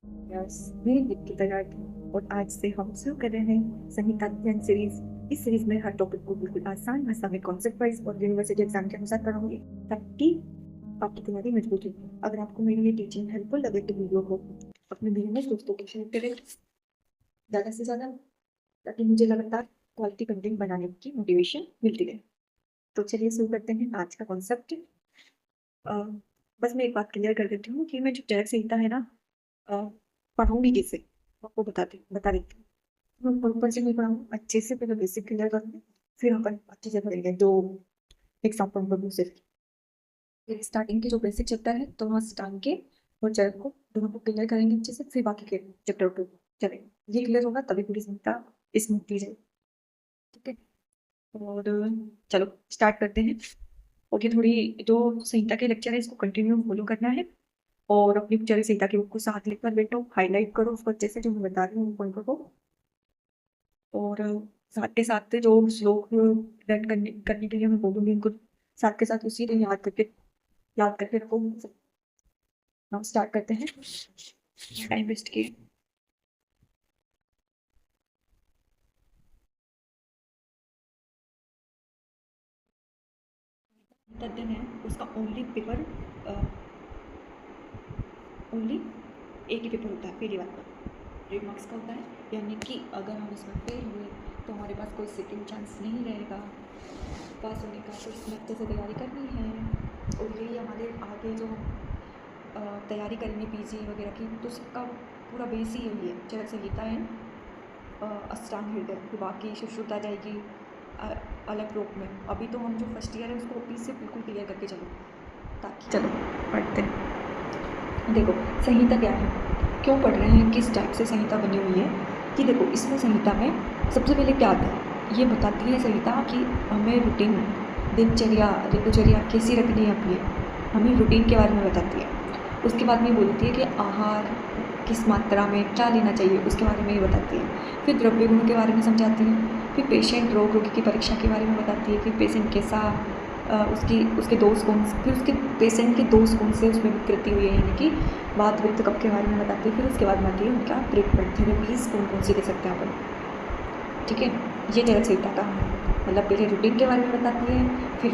Yes, मेरी की तरह थी। और आज से हम शुरू कर रहे हैं संहिता अध्ययन सीरीज। इस सीरीज में हर टॉपिक को बिल्कुल आसान भाषा में कॉन्सेप्ट वाइज और यूनिवर्सिटी एग्जाम के अनुसार पढ़ाऊंगी, ताकि आपकी तैयारी मजबूत हो। अगर आपको मेरी ये टीचिंग हेल्पफुल लगे तो वीडियो को अपने बिगिनर्स दोस्तों को शेयर करें ज़्यादा से ज़्यादा, ताकि मुझे लगातार क्वालिटी कंटेंट बनाने की मोटिवेशन मिलती रहे। तो चलिए शुरू करते हैं आज का कॉन्सेप्ट। बस मैं एक बात क्लियर कर देती हूँ कि मैं जो डायरेक्ट संहिता है ना, अ, पढ़ाऊंगी कैसे आपको बता देती हूँ। मैं ऊपर से नहीं पढ़ाऊँ, अच्छे से पहले बेसिक क्लियर करूँगी, फिर अपन अच्छे से पढ़ेंगे। जो एग्जाम्पल पढ़ूँ सिर्फ स्टार्टिंग के जो बेसिक चैप्टर है तो वहाँ स्टार्ट के और चैप्टर को दोनों को क्लियर करेंगे अच्छे से, फिर बाकी के चैप्टर को चलेंगे। ये क्लियर होगा तभी पूरी संहिता स्मूथली जाएगी। ठीक है, और चलो स्टार्ट करते हैं। और ये थोड़ी जो संहिता के लेक्चर है इसको कंटिन्यू फॉलो करना है, और अपनी चरी संहिता की बुक को साथ लेकर बैठो, हाईलाइट करो उसको अच्छे से, जो मैं बता रही हूँ पॉइंटों को। और साथ के साथ जो श्लोक लर्न करने के लिए मैं बोलूँगी इनको साथ के साथ उसी दिन याद करके रखो। नाउ स्टार्ट करते हैं, टाइम वेस्ट किए। तद्दन है उसका ओनली पेपर, ओनली एक ही पेपर होता है पहली बात पर, 100 मार्क्स का होता है। यानी कि अगर हम इसमें फेल हुए तो हमारे पास कोई सेकंड चांस नहीं रहेगा पास होने का। तो इसमें अच्छे से तैयारी करनी है, और यही हमारे आगे जो हम तैयारी करेंगे पीजी वगैरह की, तो सबका पूरा बेस ही यही है। चरक संहिता है, अष्टांग हृदय, फिर बाकी सुश्रुत आ जाएगी अलग रूप में। अभी तो हम जो फर्स्ट ईयर है उसको ओपी से बिल्कुल क्लियर करके चलो, ताकि चलो पढ़ते हैं। देखो संहिता क्या है, क्यों पढ़ रहे हैं, किस टाइप से संहिता बनी हुई है। कि देखो इसमें संहिता में सबसे पहले क्या आता है, ये बताती है संहिता कि हमें रूटीन, दिनचर्या ऋतुचर्या कैसी रखनी है अपनी, हमें रूटीन के बारे में बताती है। उसके बाद में बोलती है कि आहार किस मात्रा में क्या लेना चाहिए, उसके बारे में ये बताती है। फिर द्रव्य गुण के बारे में समझाती है। फिर पेशेंट रोगी की परीक्षा के बारे में बताती है कि पेशेंट कैसा, उसके दोष कौन से, फिर उसके पेशेंट के दोष कौन से उसमें विकृति हुई है, यानी कि वात पित्त कफ के बारे में बताती है। फिर उसके बाद में आती है उनका ट्रीटमेंट, थेरेपीज कौन कौन सी दे सकते हैं अपन। ठीक है, ये चरक संहिता का है। मतलब पहले रूटीन के बारे में बताती है, फिर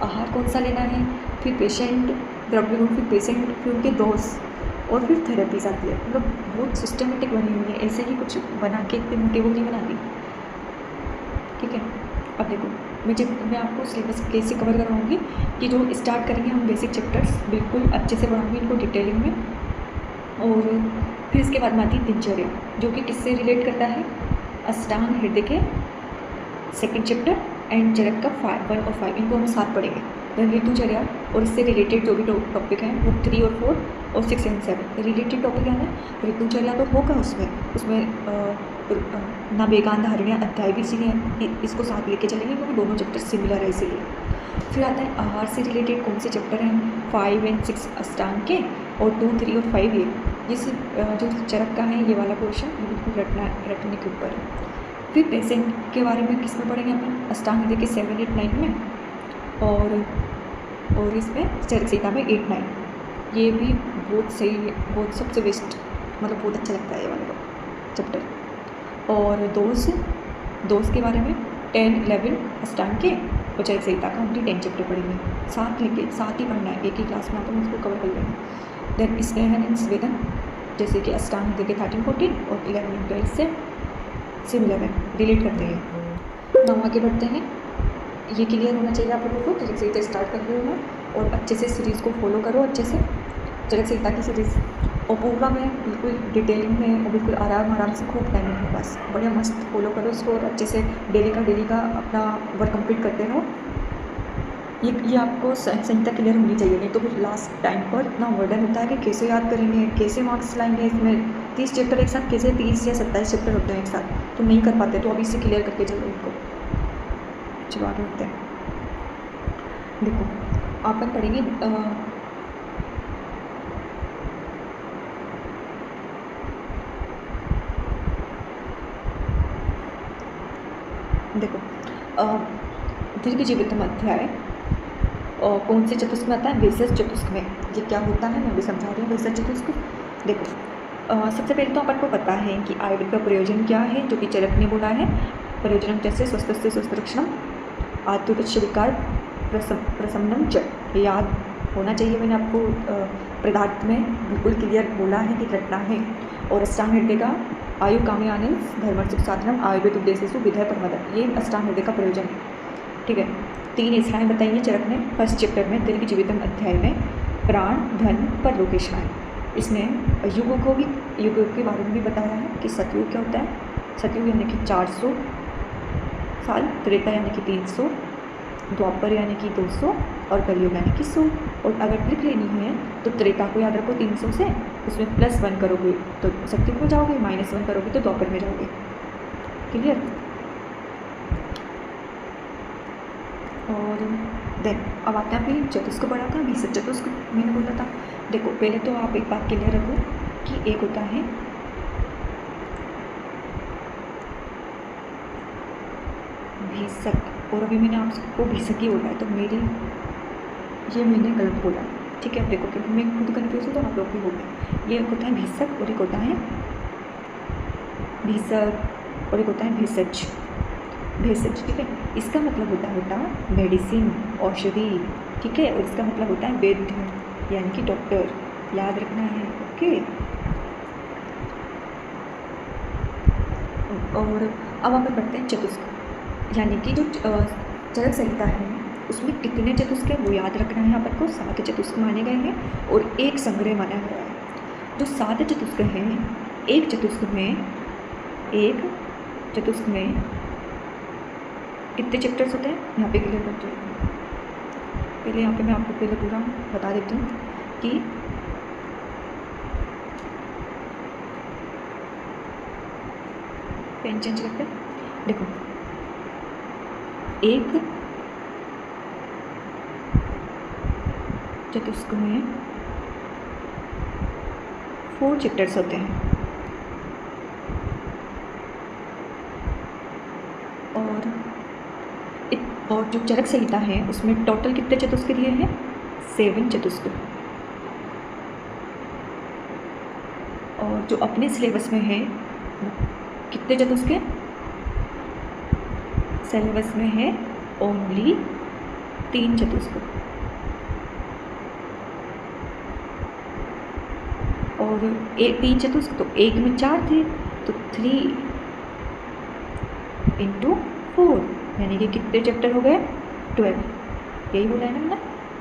आहार कौन सा लेना है, फिर पेशेंट द्रव्य गुण, फिर पेशेंट, फिर उनके दोष, और फिर थेरेपीज आती है। मतलब बहुत सिस्टमेटिक बनी हुई है, ऐसे ही कुछ बना के इतनी मोटी नहीं बना दी। ठीक है, अब देखो मैं आपको सिलेबस कैसे कवर करवाऊँगी कि जो स्टार्ट करेंगे हम बेसिक चैप्टर्स बिल्कुल अच्छे से पढ़ाऊँगी इनको डिटेलिंग में। और फिर इसके बाद में आती है दिनचर्या, जो कि किससे रिलेट करता है, अष्टांग हृदय के सेकंड चैप्टर एंड चरक का 1 और 5, इनको हम साथ पढ़ेंगे। ऋतुचर्या और इससे रिलेटेड जो भी टॉपिक हैं वो 3 और 4 और 6 एंड 7 रिलेटेड टॉपिक है ना। ऋतुचर्या तो होगा उसमें ना वेगांत हरिण्या अध्याय भी इसीलिए इसको साथ लेके चलेंगे, क्योंकि दोनों चैप्टर सिमिलर है इसीलिए। फिर आता है आहार से रिलेटेड कौन से चैप्टर हैं, 5 एंड 6 अष्टांग के, और 2, 3 और 5 ये जो चरक का है ये वाला पोर्शन ये बिल्कुल रटने के ऊपर है। फिर पेशेंट के बारे में किस में पढ़ेंगे अपन, अष्टांग हृदय के 7, 8, 9 में, और इसमें चरक संहिता में 8, 9। ये भी बहुत सही है, बहुत सबसे बेस्ट, मतलब बहुत अच्छा लगता है ये वाला चैप्टर। और दोष के बारे में 10, 11 अष्टांग के, और चरक संहिता का ओनली 10 चैप्टर पढ़ेंगे। साथ ही पढ़ना है, एक ही क्लास में अपन उसको कवर कर लेंगे। देन स्नेहन एंड स्वेदन, जैसे कि अष्टांग हृदय के 13, 14 और 11 एंड 12 से सिमिलर है, रिलेट करते हैं। नाउ आगे बढ़ते हैं। ये क्लियर होना चाहिए आप लोगों को। चरक संहिता स्टार्ट कर रही हूँ मैं, और अच्छे से सीरीज़ को फॉलो करो अच्छे से, चरक संहिता की सीरीज़, और पूरा में बिल्कुल डिटेलिंग में और बिल्कुल आराम से खूब टाइम अपने पास बढ़िया मस्त फॉलो करो इसको, और अच्छे से डेली का अपना वर्क कंप्लीट करते रहो। ये आपको संहिता क्लियर होनी चाहिए, नहीं तो फिर लास्ट टाइम पर इतना वर्डन होता है कि कैसे याद करेंगे, कैसे मार्क्स लाएंगे। इसमें 30 चैप्टर एक साथ, कैसे 30 या 27 चैप्टर होते हैं एक साथ, तो नहीं कर पाते। तो अभी से क्लियर करके चलो इनको। चलो आगे बढ़ते हैं। देखो अपन पढ़ेंगे दीर्घ जीवितम अध्याय कौन से चतुष्क में आता है, वेसज चतुष्क में। ये क्या होता है मैं भी समझा रही हूँ। वेसज चतुष्क देखो सबसे पहले तो अपन को पता है कि आयुर्वेद का प्रयोजन क्या है, जो कि चरक ने बोला है। प्रयोजनम जैसे स्वस्थ स्वस्थ रक्षणम आतुरच विकार प्रशमनम च, याद होना चाहिए। मैंने आपको पदार्थ में बिल्कुल क्लियर बोला है कि रटना है। और अष्टांग हृदय का आयु कामयाने धर्म सुख साधनम आयुर्वेद उद्देश्य विधय परमदन, ये अष्टांग हृदय का प्रयोजन है। ठीक है, 3 इच्छाएँ बताई हैं चरक ने फर्स्ट चैप्टर में दीर्घ जीवितम अध्याय में, प्राण धन पर लोकेशाएँ। इसमें युगों को भी, युगों के बारे में भी बताया है कि सतयुग क्या होता है। सतयुग यानी कि 400 साल, त्रेता यानी कि 300, द्वापर यानी कि 200 और कलयुग यानी कि 100। और अगर ट्रिक लेनी है तो त्रेता को याद रखो 300 से, उसमें +1 करोगे तो सतयुग में जाओगे, -1 करोगे तो द्वापर में जाओगे। क्लियर। और देन अब आते हैं फिर चतुष्क पढ़ा था, बीस चतुष्क मैंने बोला था। देखो पहले तो आप एक बात क्लियर रखो कि एक होता है भीषक, और अभी मैंने आपको भीषक ही बोला है, तो ये मैंने गलत बोला, ठीक है। अब देखो क्योंकि मैं खुद कन्फ्यूज हूँ तो आप लोग भी हो गए। ये एक होता है भीषक और एक होता है भीषक और एक होता है भेषज। भेषज, ठीक है, इसका मतलब होता है बेटा मेडिसिन, औषधि, ठीक है। और इसका मतलब होता है वैद्य यानी कि डॉक्टर, याद रखना है। ओके। और अब हम पढ़ते हैं चतुष्क, यानी कि जो चरक संहिता है उसमें कितने चतुष्क हैं वो याद रखना है अपन को। 7 चतुष्क माने गए हैं और एक संग्रह माना गया है। जो 7 चतुष्क हैं, एक चतुष्क में कितने चैप्टर्स होते हैं यहाँ पे क्लियर करते हैं। पहले यहाँ पे मैं आपको पहले पूरा बता देती हूँ कि पेन चेंज करते हैं। देखो एक चतुष्क में 4 चैप्टर्स होते हैं और जो चरक संहिता है उसमें टोटल कितने चतुष्क दिए हैं, 7 चतुष्क। और जो अपने सिलेबस में है कितने चतुष्क हैं, सिलेबस में है ओनली 3 चतुष्क। और 3 चतुष्क तो एक में 4 थे, तो 3 × 4 यानी कि कितने चैप्टर हो गए, 12। यही बोला है ना मैंने,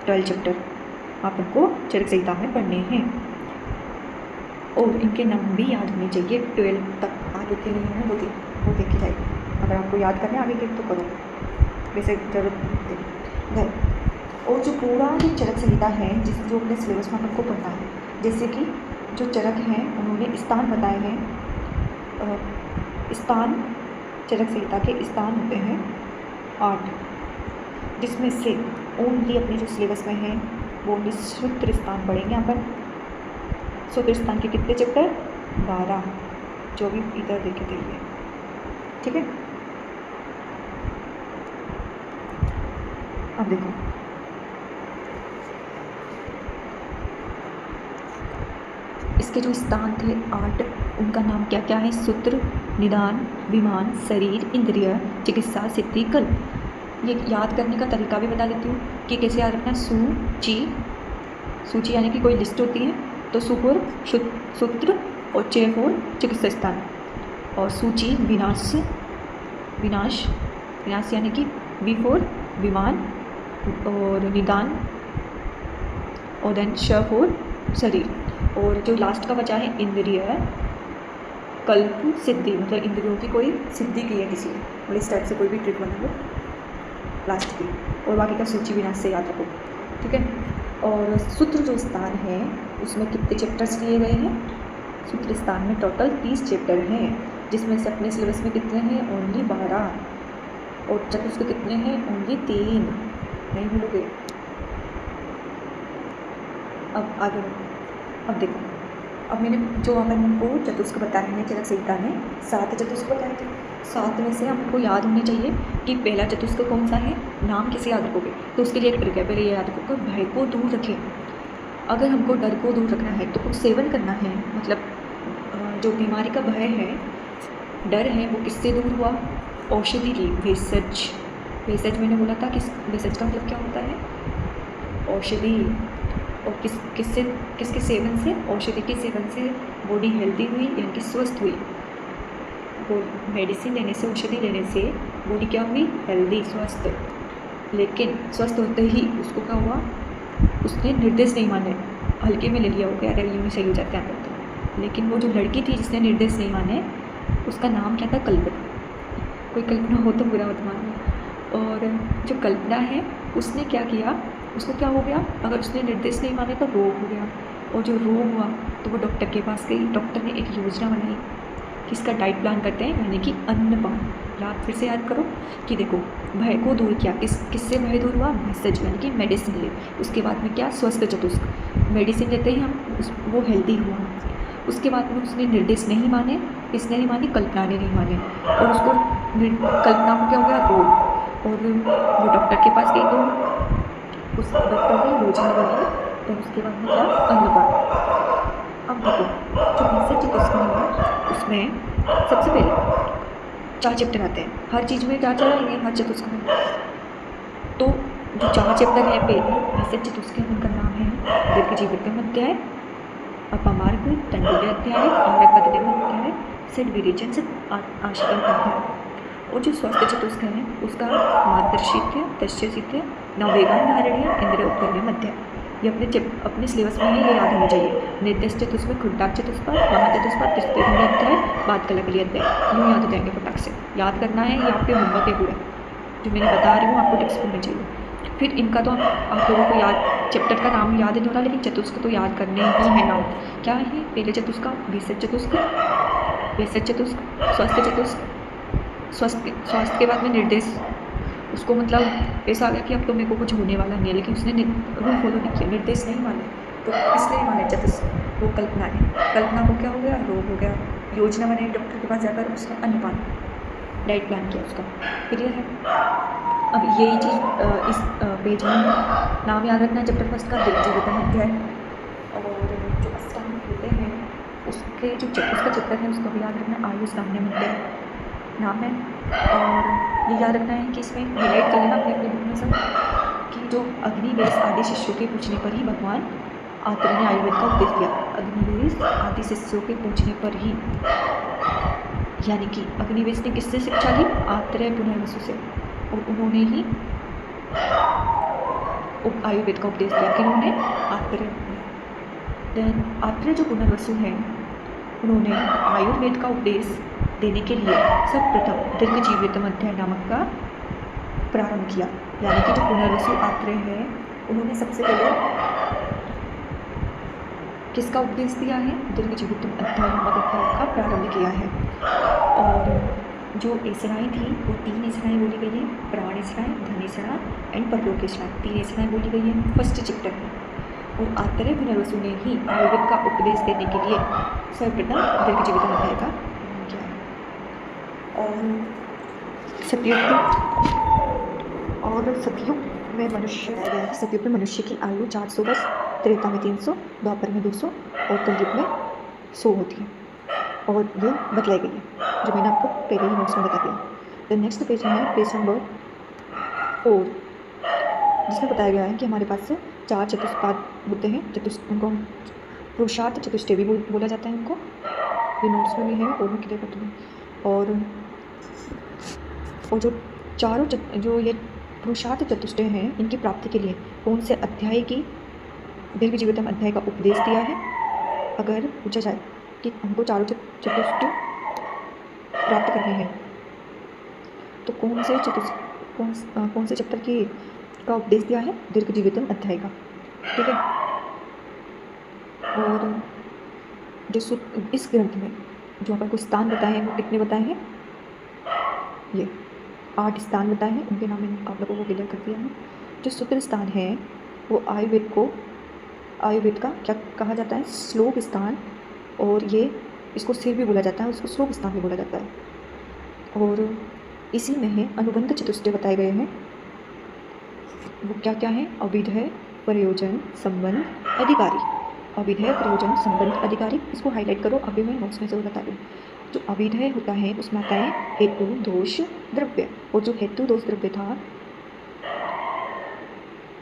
12 चैप्टर आपको चरक संहिता में पढ़ने हैं। और इनके नाम भी याद होने चाहिए, 12 तक आगे के नहीं है वो देखी जाएगी। अगर आपको याद करना है आगे के तो करो, वैसे जरूरत नहीं। और जो पूरा जो चरक संहिता है जो अपने सिलेबस में आपको पढ़ना है, जैसे कि जो चरक हैं उन्होंने स्थान बताए हैं। स्थान चरक संहिता के स्थान होते हैं 8, जिसमें से ओनली अपने जो सिलेबस में है वो सूत्र स्थान पढ़ेंगे अपन। सूत्र स्थान के कितने चैप्टर, 12, जो भी इधर देखे देखिए, ठीक है। अब देखो इसके जो स्थान थे 8, उनका नाम क्या क्या है, सूत्र, निदान, विमान, शरीर, इंद्रिय, चिकित्सा, सिद्धि, कल्प। ये याद करने का तरीका भी बता देती हूँ कि कैसे याद रखना। सूची यानी कि कोई लिस्ट होती है, तो सु फॉर सूत्र और चे फॉर चिकित्सा स्थान, और सूची विनाश यानी कि वी फॉर विमान और निदान, और देन श फॉर शरीर, और जो लास्ट का बचा है इंद्रिय, कल्प, सिद्धि, मतलब इंद्रियों की कोई सिद्धि की है किसी ने, और इस टाइप से कोई भी ट्रिक बना लो लास्ट की, और बाकी का सूची विनाश से याद रखो, ठीक है। और सूत्र जो स्थान है उसमें कितने चैप्टर्स लिए गए हैं, सूत्र स्थान में टोटल 30 चैप्टर हैं, जिसमें से अपने सिलेबस में कितने हैं, ओनली 12, और चतुष्क कितने हैं, ओनली 3, नहीं भूलोगे। अब आगे अब देखो, अब मैंने जो अपन को चतुष्क बताए हैं चरक संहिता ने 7 चतुष्क बताए थे। 7 में से हमको याद होने चाहिए कि पहला चतुष्क कौन सा है, नाम कैसे याद रखोगे, तो उसके लिए एक ट्रिक है। पहले ये याद रखो, भय को दूर रखें। अगर हमको डर को दूर रखना है तो कुछ सेवन करना है, मतलब जो बीमारी का भय है, डर है, वो किससे दूर हुआ? औषधि ली, भेषज। भेषज मैंने बोला था, भेषज का मतलब क्या होता है? औषधि। और किसके सेवन से? औषधि के सेवन से बॉडी हेल्दी हुई, यानी कि स्वस्थ हुई। वो मेडिसिन लेने से, औषधि लेने से बॉडी क्या हुई? हेल्दी, स्वस्थ। लेकिन स्वस्थ होते ही उसको क्या हुआ? उसने निर्देश नहीं माने, हल्के में ले लिया, हो गया, यूँ सही हो जाता है तो। लेकिन वो जो लड़की थी जिसने निर्देश नहीं माने, उसका नाम क्या था? कल्पना। कोई कल्पना हो तो बुरा मत मानना। और जो कल्पना है, उसने क्या किया? उसको क्या हो गया? अगर उसने निर्देश नहीं माने तो रोग हो गया, और जो रोग हुआ तो वो डॉक्टर के पास गई। डॉक्टर ने एक योजना बनाई कि इसका डाइट प्लान करते हैं, यानी कि अन्नपान। फिर से याद करो कि देखो, भय को दूर किया, किससे भय दूर हुआ? भेषज, यानी कि मेडिसिन ले। उसके बाद में क्या? स्वस्थ चतुष्क। मेडिसिन लेते ही वो हेल्दी हुआ। उसके बाद में उसने निर्देश नहीं माने, किसने नहीं माने? कल्पना ने नहीं माने, और उसको कल्पना को क्या हो गया? रोग। और वो डॉक्टर के पास गई तो उस डॉक्टर ने योजना बनाई, तो उसके बाद में क्या? अन्नपान। अब देखो, जो भेषज चतुष्क है उसमें सबसे पहले 4 चैप्टर आते हैं। हर चीज़ में 4 आएंगे, हर चतुष्क में। तो जो 4 चैप्टर है पहले भेषज चतुष्क, उनका नाम है दीर्घजीवितम अध्याय, अपमार्ग, तंडुल्य अध्याय, आरकपद्धतिम अध्याय, षड्विरेचन आश्रम अध्याय। और जो स्वास्थ्य चतुष्क है उसका मार्गदर्शित्य, तस्यसित्य, नववेगान धारणीय, इंद्रिय उपकरणम अध्याय। ये अपने सिलेबस में ही ये याद होना चाहिए। निर्देश चतुष्क, खुड्डाक चतुष्पाद, महाचतुष्पाद, तृतीय अध्याय, बात कलकली अध्याय। यूँ याद हो जाएंगे फटाक से। याद करना है, ये आपके होमवर्क है पूरा, जो मैंने बता रही हूँ आपको टिप्स होने चाहिए। फिर इनका तो आप लोगों को याद, चैप्टर का नाम याद नहीं हो रहा, लेकिन चतुष्क तो याद करने ही है नाम। क्या है? पहले चतुष्क भेषज चतुष्क, भेषज चतुष्क, स्वास्थ्य चतुष्क। स्वास्थ्य के बाद में निर्देश, उसको मतलब ऐसा आ गया कि अब तो मेरे को कुछ होने वाला नहीं है, लेकिन उसने रूल फॉलो नहीं किया, निर्देश नहीं माने, तो किसने नहीं माने? चतुष्क। वो कल्पना है। कल्पना को क्या हो गया? रोग हो गया। योजना बनाई डॉक्टर के पास जाकर, उसका अन्नपान, डाइट प्लान किया उसका। क्लियर है? अब यही चीज़ इस पेज में नाम याद रखना है चैप्टर फर्स्ट का, दीर्घजीवितम अध्याय। और जो अष्टांग होते हैं उसके जो उसका चैप्टर है उसको भी याद रखना, आयु सामने अध्याय नाम है। और ये याद रखना है कि इसमें हाईलाइट कर लेना अपने बुक में सब, कि जो अग्निवेश आदि शिष्यों के पूछने पर ही भगवान आत्रेय ने आयुर्वेद का उपदेश दिया। अग्निवेश आदि शिष्यों के पूछने पर ही, यानी कि अग्निवेश ने किससे शिक्षा ली? आत्रेय पुनर्वसु से, और उन्होंने ही आयुर्वेद का उपदेश दिया। किन्होंने? आत्रेय। देन आत्रेय जो पुनर्वसु हैं, उन्होंने आयुर्वेद का उपदेश देने के लिए सर्वप्रथम दीर्घजीवितम अध्याय नामक का प्रारंभ किया। यानी कि जो पुनर्वसु आत्रेय है, उन्होंने सबसे पहले किसका उपदेश दिया है? दीर्घजीवितम अध्याय नामक अध्याय का प्रारंभ किया है। और जो ऐसणाएँ थी वो 3 ऐसणाएँ बोली गई है, प्राण ऐसणाएँ, धन ऐसणा एंड परलोक ऐसणाएँ। 3 ऐसणाएँ बोली गई है फर्स्ट चैप्टर में। और आत्रेय पुनर्वसु ने ही आयुर्वेद का उपदेश देने के लिए सर्वप्रथम दीर्घजीवितम अध्याय का किया है। और सतयुग में मनुष्य बताया गया है। सतयुग में मनुष्य की आयु 400 वर्ष, त्रेता में 300, द्वापर में 200 और कलयुग में 100 होती है। और ये बतलाई गई है, जो मैंने आपको पहले ही नोट्स में बता दिया। तो नेक्स्ट पेज है पेज नंबर 4, जिसमें बताया गया है कि हमारे पास 4 चतुष्पाद होते हैं। उनको पुरुषार्थ चतुष्टय भी बोला जाता है उनको। ये नोट्स में भी है और मैं क्लियर करती हूँ। और जो चारों जो ये पुरुषार्थ चतुष्टय हैं, इनकी प्राप्ति के लिए कौन से अध्याय की दीर्घजीवितम अध्याय का उपदेश दिया है? अगर पूछा जाए कि हमको चारों चतुष्टय प्राप्त करने हैं तो कौन से चैप्टर की का उपदेश दिया है? दीर्घजीवितम अध्याय का। ठीक है। और जो इस ग्रंथ में जो अपन को स्थान बताए हैं वो कितने बताए हैं? ये 8 स्थान बताए हैं, उनके नाम मैंने आप लोगों को क्लियर कर दिया है। जो सूत्र स्थान है वो आयुर्वेद का क्या कहा जाता है? श्लोक स्थान। और ये इसको सिर भी बोला जाता है, उसको श्लोक स्थान भी बोला जाता है। और इसी में है अनुबंध चतुष्टय बताए गए हैं। वो क्या क्या है? अविधेय, प्रयोजन, संबंध, अधिकारी। अभिधेय प्रयोजन संबंध अधिकारी, इसको हाईलाइट करो, अभी मैं नोट्स में जरूर बता दूँ। जो अभिधेय होता है उसमें आता है हेतु दोष द्रव्य, और जो हेतु दोष द्रव्य था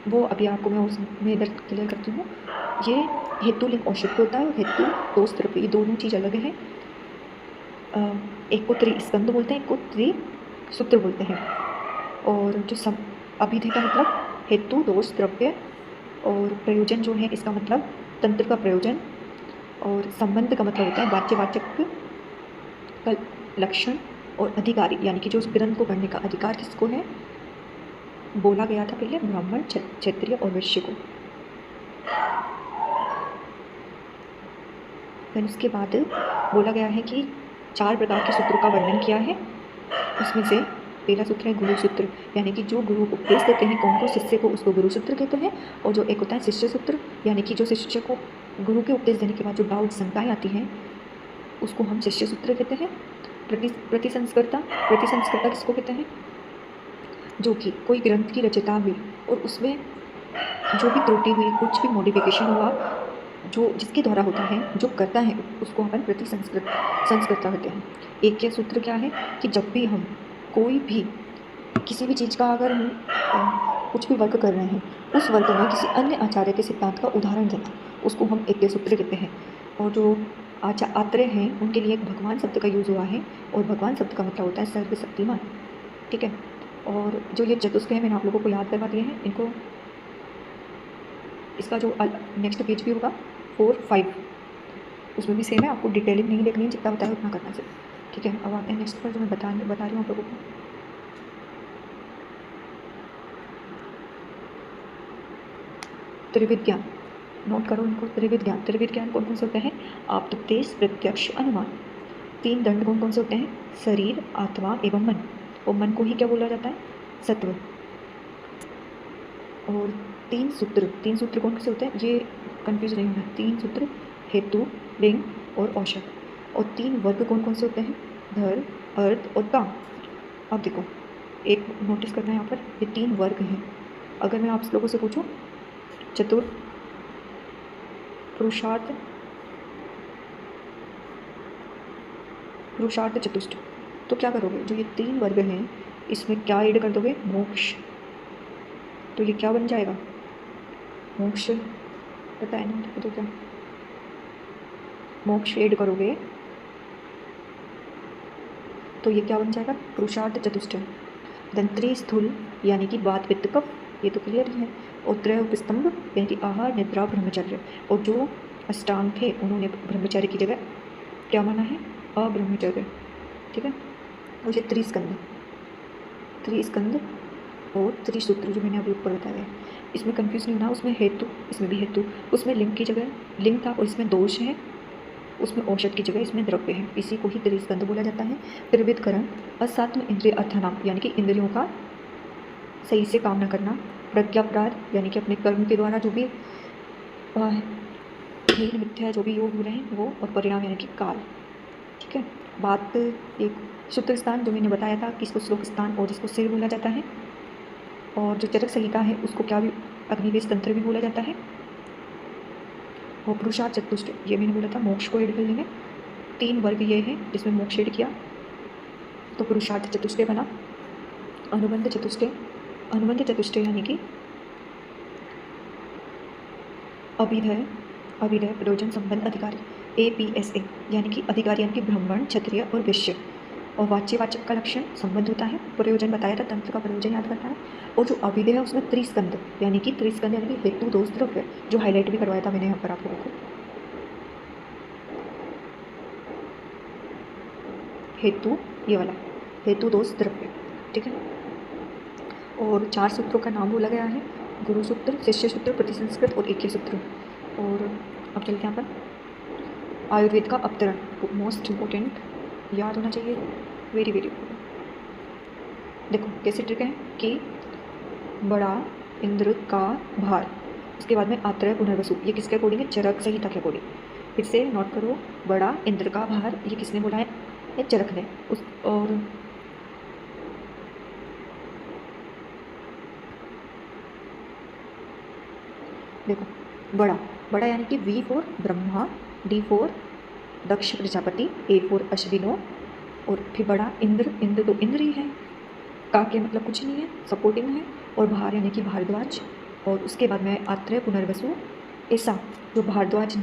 वो अभी आपको मैं उसमें इधर क्लियर करती हूँ। ये हेतु लिंग औषध होता है और हेतु दोष द्रव्य, ये दोनों चीज़ अलग है। एक को त्रिस्कंद बोलते हैं, एक को त्रिसूत्र बोलते हैं। और जो सब अभिधेय का मतलब हेतु दोष द्रव्य, और प्रयोजन जो है इसका मतलब तंत्र का प्रयोजन, और संबंध का मतलब होता है वाच्यवाचक का लक्षण, और अधिकारी यानी कि जो उस ग्रंथ को पढ़ने का अधिकार किसको है, बोला गया था पहले ब्राह्मण, क्षत्रिय और वैश्य को। फिर उसके बाद बोला गया है कि 4 प्रकार के सूत्रों का वर्णन किया है। उसमें से पहला सूत्र है गुरु सूत्र, यानी कि जो गुरु उपदेश देते हैं कौन को, शिष्य को, उसको गुरु सूत्र कहते हैं। और जो एक होता है शिष्य सूत्र, यानी कि जो शिष्य को गुरु के उपदेश देने के बाद जो डाउट शंकाएँ आती हैं उसको हम शिष्य सूत्र कहते हैं। प्रतिसंस्कर्ता किसको कहते हैं, जो कि कोई ग्रंथ की रचना हुई और उसमें जो भी त्रुटि हुई, कुछ भी मॉडिफिकेशन हुआ, जो जिसके द्वारा होता है, जो करता है, उसको अपन संस्कृता कहते हैं। एक क्या सूत्र क्या है कि जब भी हम कोई भी किसी भी चीज़ का अगर हम कुछ भी वर्क कर रहे हैं, उस वर्क में किसी अन्य आचार्य के सिद्धांत का उदाहरण देना, उसको हम एक सूत्र कहते हैं। और जो आत्रेय हैं उनके लिए एक भगवान शब्द का यूज़ हुआ है, और भगवान शब्द का मतलब होता है सर्वशक्तिमान, ठीक है। और जो ये चतुष्क है मैंने आप लोगों को याद करवा दिए हैं, इनको इसका जो नेक्स्ट पेज भी होगा 4, 5 उसमें भी सेम है, आपको डिटेलिंग नहीं देखनी है, जितना बताया उतना करना चाहिए, ठीक है। अब आते हैं नेक्स्ट पर जो मैं बता रही हूँ आप लोगों को। त्रिविध ज्ञान, नोट करो इनको। त्रिविध ज्ञान कौन कौन से होते हैं, आप्तोपदेश, प्रत्यक्ष, अनुमान। 3 दंड कौन से होते हैं, शरीर, आत्मा एवं मन, और मन को ही क्या बोला जाता है, सत्व। और 3 सूत्र कौन से होते हैं, ये कंफ्यूज नहीं होना। 3 सूत्र हेतु, लिंग और औषध। और 3 वर्ग कौन से होते हैं, धर्म, अर्थ और काम। अब देखो एक नोटिस करना है यहाँ पर, ये 3 वर्ग हैं। अगर मैं आप लोगों से पूछूं चतुर, पुरुषार्थ, चतुष्ट, तो क्या करोगे, जो ये 3 वर्ग हैं इसमें क्या ऐड कर दोगे, मोक्ष। तो ये क्या बन जाएगा, मोक्ष, पता है ना, तो क्या मोक्ष ऐड करोगे तो ये क्या बन जाएगा, पुरुषार्थ चतुष्ट। धंत्री स्थूल यानी कि बात, वित्त, कफ, ये तो क्लियर ही है। और त्रय उपस्तंभ यानी कि आहार, निद्रा, ब्रह्मचर्य। और जो अष्टांग थे उन्होंने ब्रह्मचर्य की जगह क्या माना है, अब्रह्मचर्य, ठीक है। और ये त्रिस्कंद और त्रिसूत्र जो मैंने अभी ऊपर बताया है, इसमें कंफ्यूज नहीं होना। उसमें हेतु, इसमें भी हेतु, उसमें लिंग की जगह लिंग था और इसमें दोष है, उसमें औषध की जगह इसमें द्रव्य है, इसी को ही त्रिस्कंद बोला जाता है। त्रिविधकरण, असात्म इंद्रिय अर्थानाम यानी कि इंद्रियों का सही से काम न करना। प्रज्ञापराध यानी कि अपने कर्म के द्वारा जो भी हीन मिथ्या जो भी योग हो रहे हैं वो, और परिणाम यानी कि काल, ठीक है। बात एक सूत्र स्थान जो मैंने बताया था कि इसको श्लोक स्थान और इसको सिर बोला जाता है। और जो चरक संहिता है उसको क्या भी अग्निवेश तंत्र भी बोला जाता है। और पुरुषार्थ चतुष्ट, ये मैंने बोला था मोक्ष को ऐड कर लेंगे। 3 वर्ग ये है जिसमें मोक्ष ऐड किया तो पुरुषार्थ चतुष्टय बना। अनुबंध चतुष्टय यानी कि अभिधेय, प्रयोजन, संबंध, अधिकारी, APSA यानी कि अधिकारी यानी कि ब्राह्मण, क्षत्रिय और वैश्य। और वाच्यवाचक का लक्षण संबंध होता है। प्रयोजन बताया था, तंत्र का प्रयोजन याद करना है। और जो अभिधेय है उसमें त्रिस्कंद यानी कि हेतु, दोष, द्रव्य, जो हाईलाइट भी करवाया था मैंने यहाँ पर आप लोगों को। हेतु, ये वाला हेतु, दोष, द्रव्य, ठीक है। और 4 सूत्रों का नाम बोला गया है, गुरु सूत्र, शिष्य सूत्र, प्रतिसंस्कृत और एक सूत्र। और अब चलते हैं यहाँ पर आयुर्वेद का अवतरण, मोस्ट इम्पोर्टेंट, याद होना चाहिए, वेरी वेरी इम्पोर्टेंट। देखो कैसे ट्रिक है कि बड़ा इंद्र का भार, उसके बाद में आत्रेय पुनर्वसु, ये किसके अकॉर्डिंग है, चरक संहिता के अकॉर्डिंग। फिर से नोट करो, बड़ा इंद्र का भार, ये किसने बोला है, ये चरक ने। उस और देखो बड़ा बड़ा यानी कि V for Brahma, D for Daksha Prajapati, A for Ashwino, और फिर बड़ा इंद्र, इंद्र तो इंद्र ही है, का के मतलब कुछ नहीं है, सपोर्टिंग है, और भार यानी कि भारद्वाज, और उसके बाद में आत्रेय पुनर्वसु। ऐसा जो भारद्वाज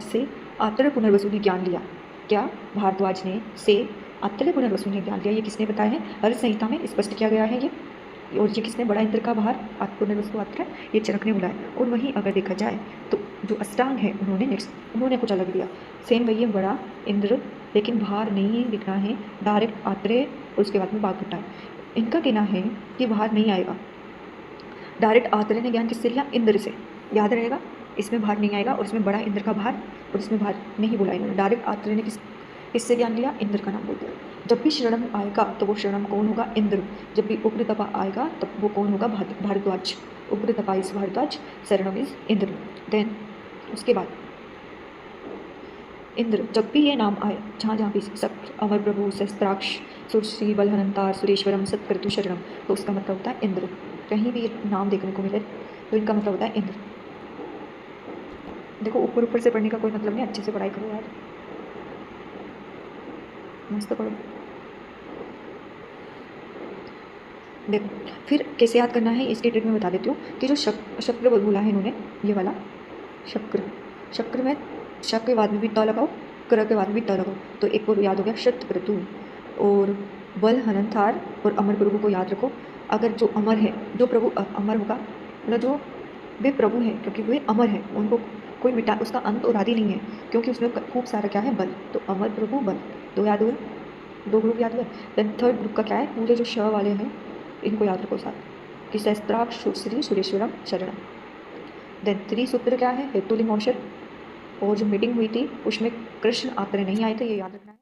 से आत्रेय पुनर्वसु ने ज्ञान लिया। क्या? भारद्वाज ने से आत्रेय पुनर्वसु ने ज्ञान लिया। ये किसने बताया है? हर संहिता में स्पष्ट किया गया है ये। और ये किसने? बड़ा इंद्र का भार पुनर्वसु आत्रेय, ये चरक ने बुलाया। और वहीं अगर देखा जाए तो जो अष्टांग है उन्होंने कुछ अलग दिया। सेम वही है, बड़ा इंद्र, लेकिन भार नहीं लिखना है, डायरेक्ट आत्रेय और उसके बाद में बाघभट्टा है। इनका कहना है कि भार नहीं आएगा। डायरेक्ट आत्रेय ने ज्ञान किससे लिया? इंद्र से, याद रहेगा। इसमें भार नहीं आएगा, और इसमें बड़ा इंद्र का भार, और इसमें भार नहीं बोला इन्होंने। डायरेक्ट आत्रेय ने किससे ज्ञान लिया? इंद्र का नाम बोल दिया। जब भी शरणम आएगा तो वो शरणम कौन होगा? इंद्र। जब भी उग्र तपा आएगा तब वो कौन होगा? भारद्वाज। उग्र तपा इज भारद्वाज, शरणम इज इंद्र। देन उसके बाद इंद्र, जब भी ये नाम आए, जहाँ जहाँ भी सप्त, अमर प्रभु, शस्त्राक्ष, सुश्री, बलहनंतार, सुरेश्वरम, सत्कृतु, शरणम, तो उसका मतलब होता है इंद्र। कहीं भी ये नाम देखने को मिले तो इनका मतलब होता है इंद्र। देखो, ऊपर ऊपर से पढ़ने का कोई मतलब नहीं, अच्छे से पढ़ाई करो यार, मस्त पढ़ो। देखो फिर कैसे याद करना है इसकी ट्रिक मैं बता देती हूँ कि जो शक्र बोला है इन्होंने, ये वाला शक्र में शक के बाद में भी त लगाओ, क्र के बाद में भी त लगाओ, तो एक को याद हो गया शतक्रतु। और बल हननथार और अमर प्रभु को याद रखो। अगर जो अमर है, जो प्रभु अमर होगा, मतलब जो वे प्रभु हैं, क्योंकि वे अमर हैं, उनको कोई मिटा, उसका अंत और आदि नहीं है, क्योंकि उसमें खूब सारा क्या है? बल। तो अमर प्रभु बल, दो याद हुए, दो ग्रुप याद हुए। देन थर्ड ग्रुप का क्या है? पूरे जो श वाले हैं इनको याद रखो साथ, कि शस्त्राक्ष, श्री, सुरेश्वरम, शरणम। देन त्रिसूत्र क्या है? हेतुलिंग औषध। और जो मीटिंग हुई थी उसमें कृष्ण आत्रेय नहीं आए थे, ये याद रखना है।